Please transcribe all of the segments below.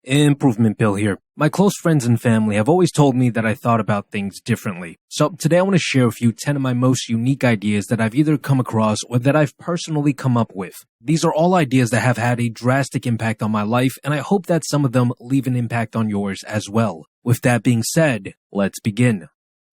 Improvement Bill here. My close friends and family have always told me that I thought about things differently. So today I want to share with you 10 of my most unique ideas that I've either come across or that I've personally come up with. These are all ideas that have had a drastic impact on my life, and I hope that some of them leave an impact on yours as well. With that being said, let's begin.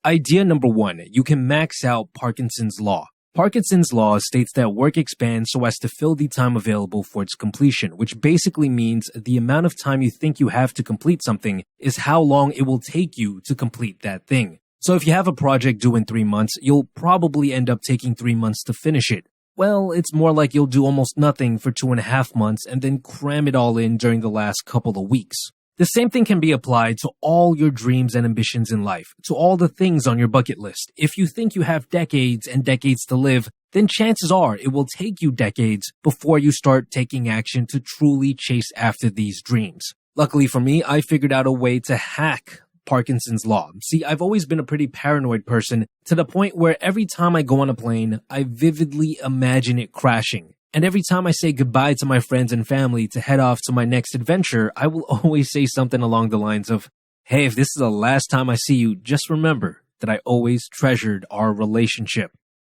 Idea number 1. You can max out Parkinson's Law. Parkinson's Law states that work expands so as to fill the time available for its completion, which basically means the amount of time you think you have to complete something is how long it will take you to complete that thing. So if you have a project due in 3 months, you'll probably end up taking 3 months to finish it. Well, it's more like you'll do almost nothing for 2.5 months and then cram it all in during the last couple of weeks. The same thing can be applied to all your dreams and ambitions in life, to all the things on your bucket list. If you think you have decades and decades to live, then chances are it will take you decades before you start taking action to truly chase after these dreams. Luckily for me, I figured out a way to hack Parkinson's Law. See, I've always been a pretty paranoid person to the point where every time I go on a plane, I vividly imagine it crashing. And every time I say goodbye to my friends and family to head off to my next adventure, I will always say something along the lines of, hey, if this is the last time I see you, just remember that I always treasured our relationship.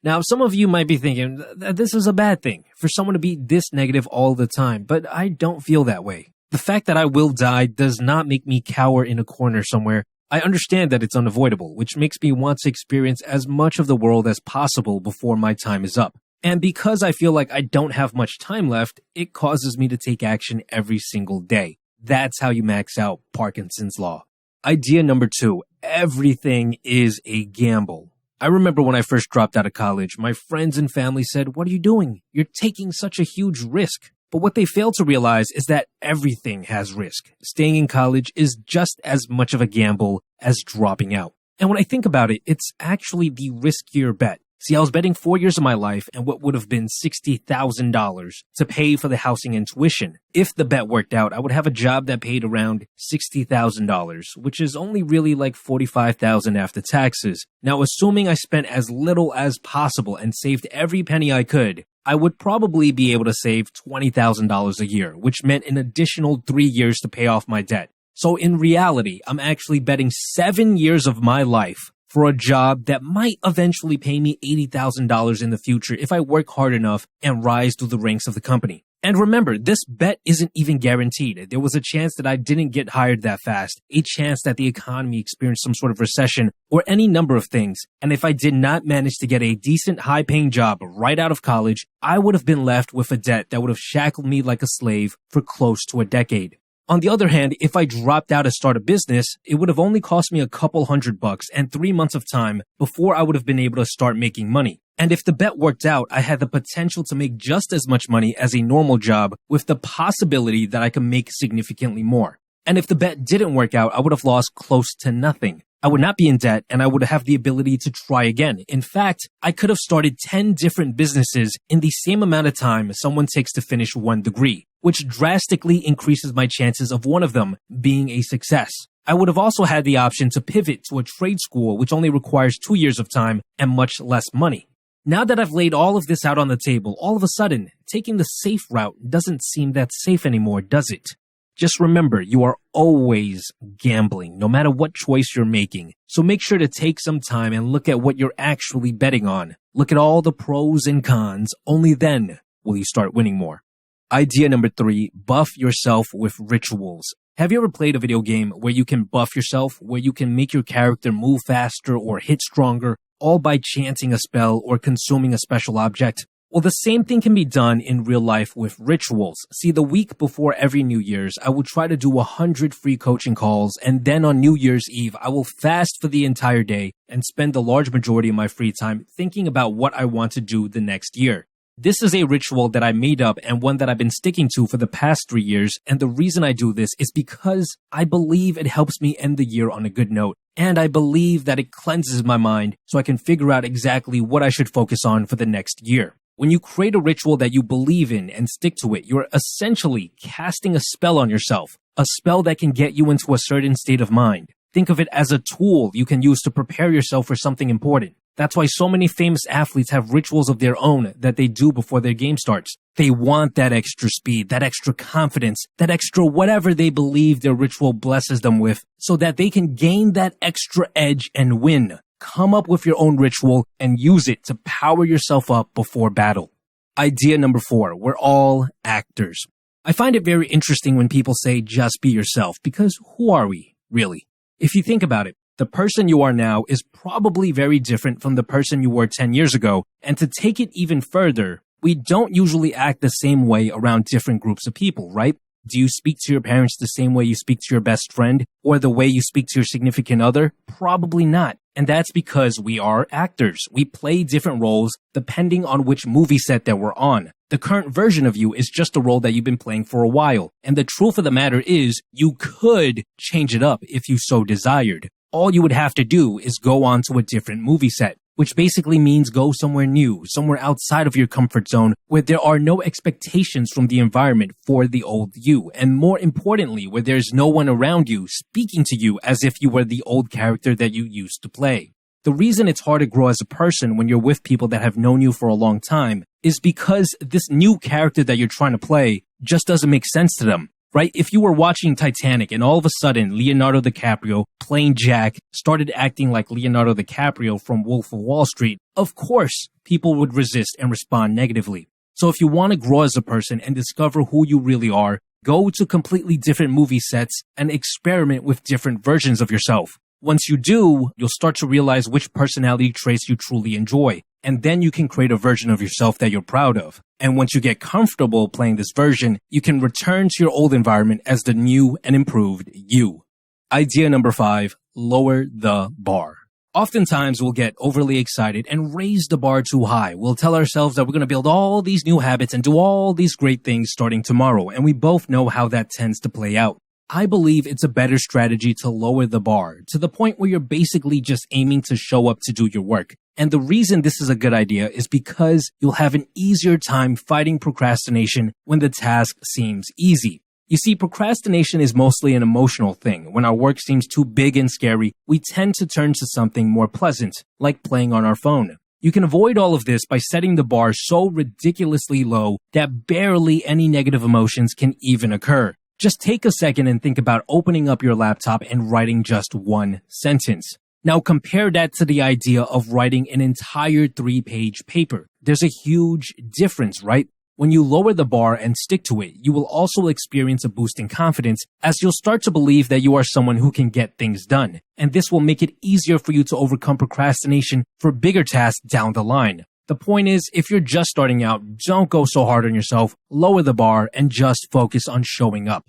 Now, some of you might be thinking that this is a bad thing for someone to be this negative all the time, but I don't feel that way. The fact that I will die does not make me cower in a corner somewhere. I understand that it's unavoidable, which makes me want to experience as much of the world as possible before my time is up. And because I feel like I don't have much time left, it causes me to take action every single day. That's how you max out Parkinson's Law. Idea number 2, everything is a gamble. I remember when I first dropped out of college, my friends and family said, "What are you doing? You're taking such a huge risk." But what they fail to realize is that everything has risk. Staying in college is just as much of a gamble as dropping out. And when I think about it, it's actually the riskier bet. See, I was betting 4 years of my life and what would have been $60,000 to pay for the housing and tuition. If the bet worked out, I would have a job that paid around $60,000, which is only really like $45,000 after taxes. Now, assuming I spent as little as possible and saved every penny I could, I would probably be able to save $20,000 a year, which meant an additional 3 years to pay off my debt. So in reality, I'm actually betting 7 years of my life for a job that might eventually pay me $80,000 in the future if I work hard enough and rise through the ranks of the company. And remember, this bet isn't even guaranteed. There was a chance that I didn't get hired that fast, a chance that the economy experienced some sort of recession, or any number of things. And if I did not manage to get a decent, high-paying job right out of college, I would have been left with a debt that would have shackled me like a slave for close to a decade. On the other hand, if I dropped out to start a business, it would have only cost me a couple $100 and 3 months of time before I would have been able to start making money. And if the bet worked out, I had the potential to make just as much money as a normal job with the possibility that I could make significantly more. And if the bet didn't work out, I would have lost close to nothing. I would not be in debt and I would have the ability to try again. In fact, I could have started 10 different businesses in the same amount of time someone takes to finish one degree, which drastically increases my chances of one of them being a success. I would have also had the option to pivot to a trade school, which only requires 2 years of time and much less money. Now that I've laid all of this out on the table, all of a sudden, taking the safe route doesn't seem that safe anymore, does it? Just remember, you are always gambling, no matter what choice you're making. So make sure to take some time and look at what you're actually betting on. Look at all the pros and cons. Only then will you start winning more. Idea number 3, buff yourself with rituals. Have you ever played a video game where you can buff yourself, where you can make your character move faster or hit stronger, all by chanting a spell or consuming a special object? Well, the same thing can be done in real life with rituals. See, the week before every New Year's, I will try to do 100 free coaching calls, and then on New Year's Eve, I will fast for the entire day and spend the large majority of my free time thinking about what I want to do the next year. This is a ritual that I made up and one that I've been sticking to for the past 3 years, and the reason I do this is because I believe it helps me end the year on a good note, and I believe that it cleanses my mind so I can figure out exactly what I should focus on for the next year. When you create a ritual that you believe in and stick to it, you're essentially casting a spell on yourself, a spell that can get you into a certain state of mind. Think of it as a tool you can use to prepare yourself for something important. That's why so many famous athletes have rituals of their own that they do before their game starts. They want that extra speed, that extra confidence, that extra whatever they believe their ritual blesses them with, so that they can gain that extra edge and win. Come up with your own ritual and use it to power yourself up before battle. Idea number 4, we're all actors. I find it very interesting when people say just be yourself, because who are we, really? If you think about it, the person you are now is probably very different from the person you were 10 years ago. And to take it even further, we don't usually act the same way around different groups of people, right? Do you speak to your parents the same way you speak to your best friend or the way you speak to your significant other? Probably not. And that's because we are actors. We play different roles depending on which movie set that we're on. The current version of you is just a role that you've been playing for a while. And the truth of the matter is you could change it up if you so desired. All you would have to do is go on to a different movie set, which basically means go somewhere new, somewhere outside of your comfort zone, where there are no expectations from the environment for the old you, and more importantly, where there's no one around you speaking to you as if you were the old character that you used to play. The reason it's hard to grow as a person when you're with people that have known you for a long time is because this new character that you're trying to play just doesn't make sense to them. Right? If you were watching Titanic and all of a sudden Leonardo DiCaprio, playing Jack, started acting like Leonardo DiCaprio from Wolf of Wall Street, of course, people would resist and respond negatively. So if you want to grow as a person and discover who you really are, go to completely different movie sets and experiment with different versions of yourself. Once you do, you'll start to realize which personality traits you truly enjoy. And then you can create a version of yourself that you're proud of. And once you get comfortable playing this version, you can return to your old environment as the new and improved you. Idea number 5, lower the bar. Oftentimes we'll get overly excited and raise the bar too high. We'll tell ourselves that we're going to build all these new habits and do all these great things starting tomorrow. And we both know how that tends to play out. I believe it's a better strategy to lower the bar to the point where you're basically just aiming to show up to do your work. And the reason this is a good idea is because you'll have an easier time fighting procrastination when the task seems easy. You see, procrastination is mostly an emotional thing. When our work seems too big and scary, we tend to turn to something more pleasant, like playing on our phone. You can avoid all of this by setting the bar so ridiculously low that barely any negative emotions can even occur. Just take a second and think about opening up your laptop and writing just one sentence. Now compare that to the idea of writing an entire 3-page paper. There's a huge difference, right? When you lower the bar and stick to it, you will also experience a boost in confidence as you'll start to believe that you are someone who can get things done. And this will make it easier for you to overcome procrastination for bigger tasks down the line. The point is, if you're just starting out, don't go so hard on yourself, lower the bar, and just focus on showing up.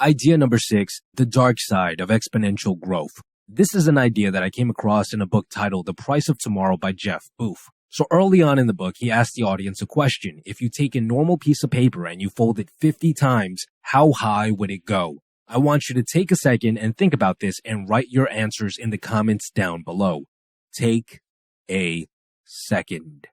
Idea number 6, the dark side of exponential growth. This is an idea that I came across in a book titled The Price of Tomorrow by Jeff Booth. So early on in the book, he asked the audience a question. If you take a normal piece of paper and you fold it 50 times, how high would it go? I want you to take a second and think about this and write your answers in the comments down below. Take a second.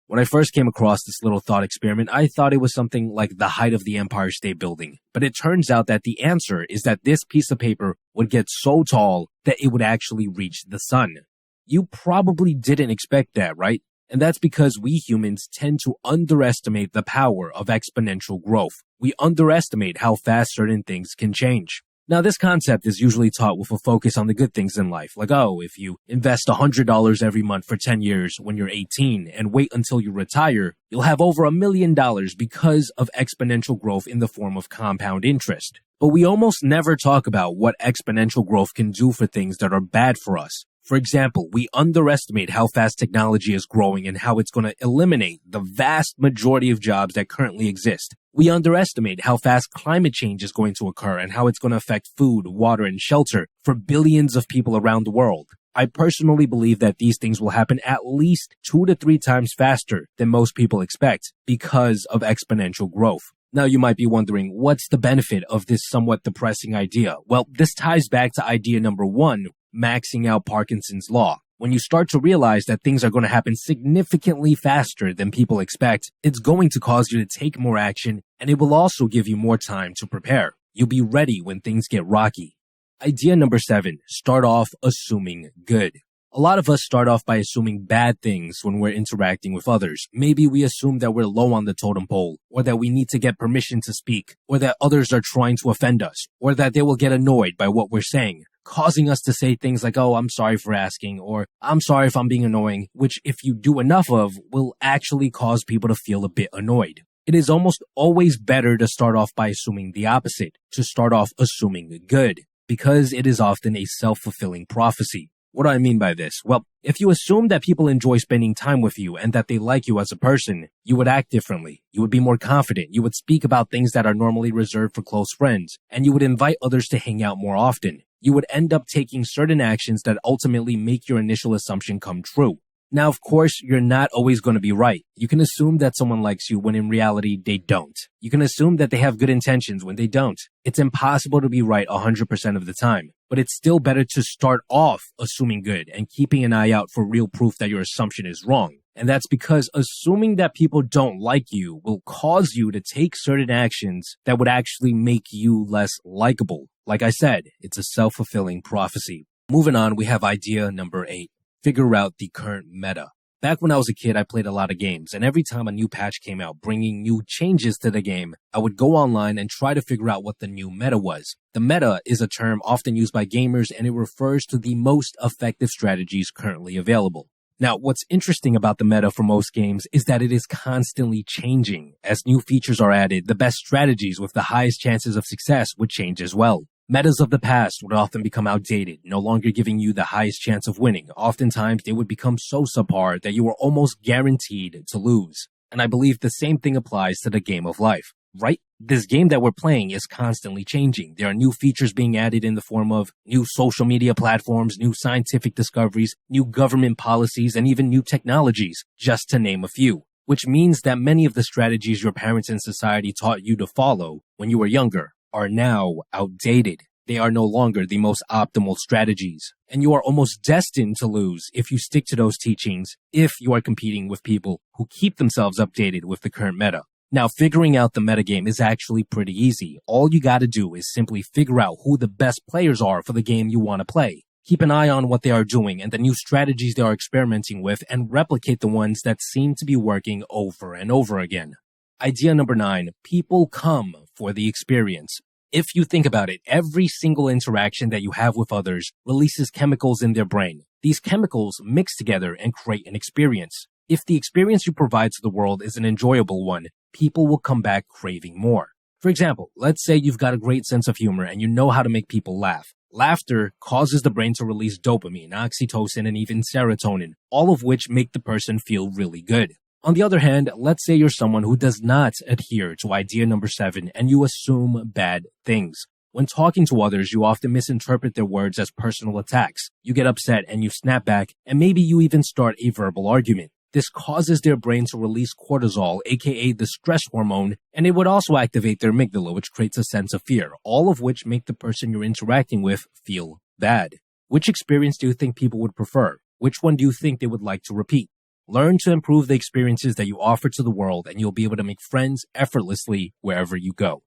When I first came across this little thought experiment, I thought it was something like the height of the Empire State Building. But it turns out that the answer is that this piece of paper would get so tall that it would actually reach the sun. You probably didn't expect that, right? And that's because we humans tend to underestimate the power of exponential growth. We underestimate how fast certain things can change. Now, this concept is usually taught with a focus on the good things in life, like, if you invest $100 every month for 10 years when you're 18 and wait until you retire, you'll have over $1 million because of exponential growth in the form of compound interest. But we almost never talk about what exponential growth can do for things that are bad for us. For example, we underestimate how fast technology is growing and how it's going to eliminate the vast majority of jobs that currently exist. We underestimate how fast climate change is going to occur and how it's going to affect food, water, and shelter for billions of people around the world. I personally believe that these things will happen at least 2 to 3 times faster than most people expect because of exponential growth. Now you might be wondering, what's the benefit of this somewhat depressing idea? Well, this ties back to idea number 1, maxing out Parkinson's law. When you start to realize that things are going to happen significantly faster than people expect, it's going to cause you to take more action, and it will also give you more time to prepare. You'll be ready when things get rocky. Idea number 7, start off assuming good. A lot of us start off by assuming bad things when we're interacting with others. Maybe we assume that we're low on the totem pole, or that we need to get permission to speak, or that others are trying to offend us, or that they will get annoyed by what we're saying, causing us to say things like, oh, I'm sorry for asking, or I'm sorry if I'm being annoying, which if you do enough of, will actually cause people to feel a bit annoyed. It is almost always better to start off by assuming the opposite, to start off assuming good, because it is often a self-fulfilling prophecy. What do I mean by this? Well, if you assume that people enjoy spending time with you and that they like you as a person, you would act differently. You would be more confident. You would speak about things that are normally reserved for close friends, and you would invite others to hang out more often. You would end up taking certain actions that ultimately make your initial assumption come true. Now, of course, you're not always going to be right. You can assume that someone likes you when in reality they don't. You can assume that they have good intentions when they don't. It's impossible to be right 100% of the time, but it's still better to start off assuming good and keeping an eye out for real proof that your assumption is wrong. And that's because assuming that people don't like you will cause you to take certain actions that would actually make you less likable. Like I said, it's a self-fulfilling prophecy. Moving on, we have idea number 8. Figure out the current meta. Back when I was a kid, I played a lot of games, and every time a new patch came out bringing new changes to the game, I would go online and try to figure out what the new meta was. The meta is a term often used by gamers, and it refers to the most effective strategies currently available. Now, what's interesting about the meta for most games is that it is constantly changing. As new features are added, the best strategies with the highest chances of success would change as well. Metas of the past would often become outdated, no longer giving you the highest chance of winning. Oftentimes, they would become so subpar that you were almost guaranteed to lose. And I believe the same thing applies to the game of life, right? This game that we're playing is constantly changing. There are new features being added in the form of new social media platforms, new scientific discoveries, new government policies, and even new technologies, just to name a few. Which means that many of the strategies your parents and society taught you to follow when you were younger are now outdated. They are no longer the most optimal strategies. And you are almost destined to lose if you stick to those teachings if you are competing with people who keep themselves updated with the current meta. Now, figuring out the metagame is actually pretty easy. All you gotta do is simply figure out who the best players are for the game you want to play. Keep an eye on what they are doing and the new strategies they are experimenting with and replicate the ones that seem to be working over and over again. Idea number 9, people come for the experience. If you think about it, every single interaction that you have with others releases chemicals in their brain. These chemicals mix together and create an experience. If the experience you provide to the world is an enjoyable one, people will come back craving more. For example, let's say you've got a great sense of humor and you know how to make people laugh. Laughter causes the brain to release dopamine, oxytocin, and even serotonin, all of which make the person feel really good. On the other hand, let's say you're someone who does not adhere to idea number 7 and you assume bad things. When talking to others, you often misinterpret their words as personal attacks. You get upset and you snap back, and maybe you even start a verbal argument. This causes their brain to release cortisol, aka the stress hormone, and it would also activate their amygdala, which creates a sense of fear, all of which make the person you're interacting with feel bad. Which experience do you think people would prefer? Which one do you think they would like to repeat? Learn to improve the experiences that you offer to the world, and you'll be able to make friends effortlessly wherever you go.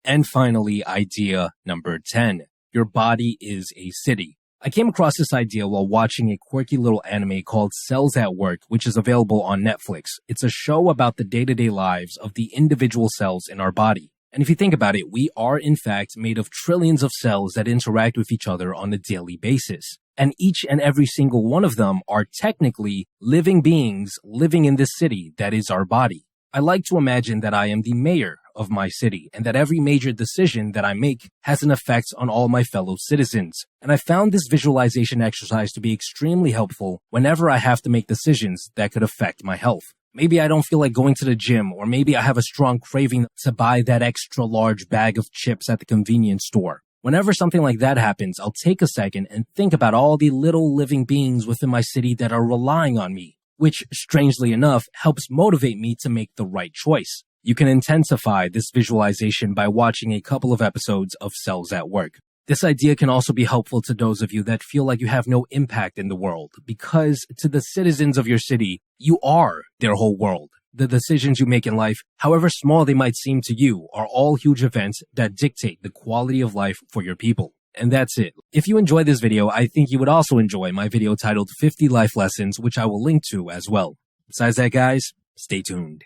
And finally, idea number 10. Your body is a city. I came across this idea while watching a quirky little anime called Cells at Work, which is available on Netflix. It's a show about the day-to-day lives of the individual cells in our body. And if you think about it, we are in fact made of trillions of cells that interact with each other on a daily basis. And each and every single one of them are technically living beings living in this city that is our body. I like to imagine that I am the mayor of my city and that every major decision that I make has an effect on all my fellow citizens. And I found this visualization exercise to be extremely helpful whenever I have to make decisions that could affect my health. Maybe I don't feel like going to the gym, or maybe I have a strong craving to buy that extra large bag of chips at the convenience store. Whenever something like that happens, I'll take a second and think about all the little living beings within my city that are relying on me, which, strangely enough, helps motivate me to make the right choice. You can intensify this visualization by watching a couple of episodes of Cells at Work. This idea can also be helpful to those of you that feel like you have no impact in the world, because to the citizens of your city, you are their whole world. The decisions you make in life, however small they might seem to you, are all huge events that dictate the quality of life for your people. And that's it. If you enjoyed this video, I think you would also enjoy my video titled 50 Life Lessons, which I will link to as well. Besides that, guys, stay tuned.